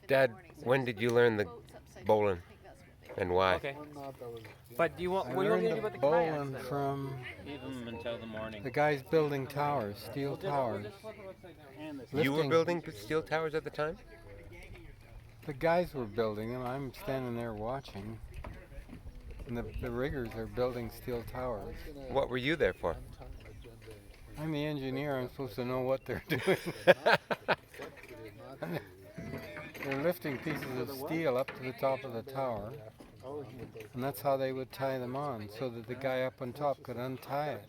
Dad, when did you learn the bowline and why? Okay. But do you want? I What do you want me to learned do the about the kayaks bowline then? from Leave them until the morning. the guys building towers, steel towers. You were Lifting- building steel towers at the time? The guys were building them. I'm standing there watching. And the riggers are building steel towers. What were you there for? I'm the engineer. I'm supposed to know what they're doing. They're lifting pieces of steel up to the top of the tower. And that's how they would tie them on, so that the guy up on top could untie it.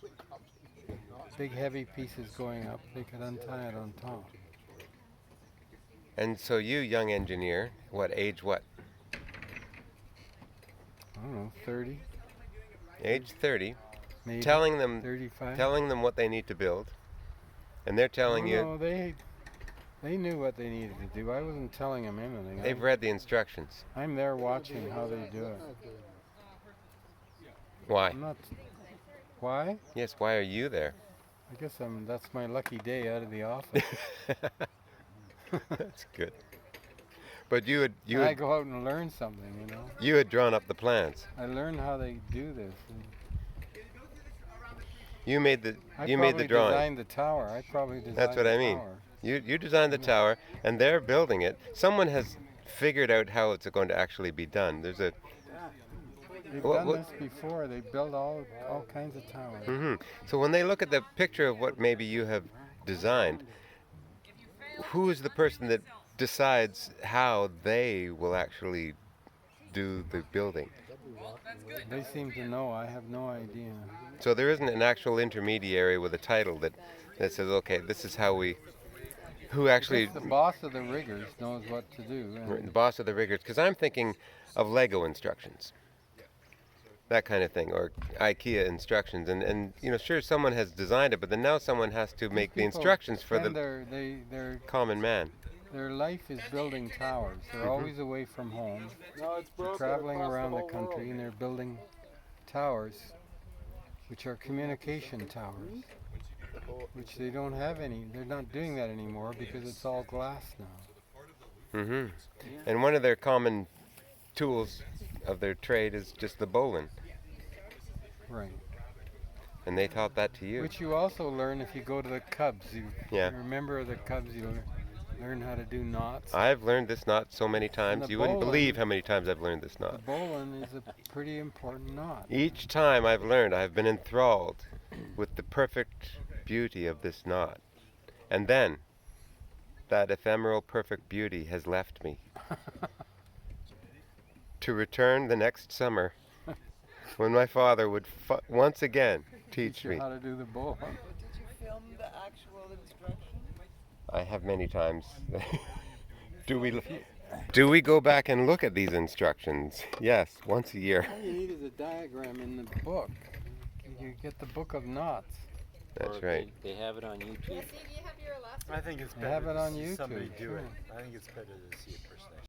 Big heavy pieces going up, they could untie it on top. And so you, young engineer, what age what? I don't know, 30, Age 30, maybe telling them 35. what they need to build. And they're telling you No, they knew what they needed to do. I wasn't telling them anything. they've read the instructions. I'm there watching how they do it. Why? I'm not. Why? Yes, why are you there? I guess that's my lucky day out of the office. That's good. But you had I go out and learn something, you know. you had drawn up the plans. I learned how they do this. And You made the I you made the probably drawing. designed the tower. I probably designed That's what the I mean. tower. You designed the tower, and they're building it. Someone has figured out how it's going to actually be done. There's a They've What- done what- this before. They build all kinds of towers. So when they look at the picture of what maybe you have designed, who is the person that decides how they will actually do the building? They seem to know. I have no idea. So there isn't an actual intermediary with a title that says, okay, this is how we. Who actually Just the boss of the riggers knows what to do. And the boss of the riggers? Because I'm thinking of Lego instructions, that kind of thing, or IKEA instructions, and sure, someone has designed it, but then now someone has to make the people instructions for spend the their common man. their life is building towers. They're always away from home. They're traveling around the country, and they're building towers, which are communication towers, which they don't have any. They're not doing that anymore because it's all glass now. And one of their common tools of their trade is just the bowline, Right. and they taught that to you. Which you also learn if you go to the Cubs. Yeah. You're a member of the Cubs, you learn how to do knots. I've learned this knot so many times, the you wouldn't bowline- believe how many times I've learned this The knot. bowline is a pretty important knot. Each time I've learned, I've been enthralled with the perfect beauty of this knot. And then, that ephemeral perfect beauty has left me. To return the next summer, when my father would once again teach you me. how to do the bowline. Did you film the actual instruction? I have many times. Do we go back and look at these instructions? Yes, once a year. All you need is a diagram in the book. You get the book of knots. That's Or right. They have it on YouTube. Jesse, do you have your elastic? I think it's They better have it to on see YouTube, somebody do sure. it. I think it's better to see a person.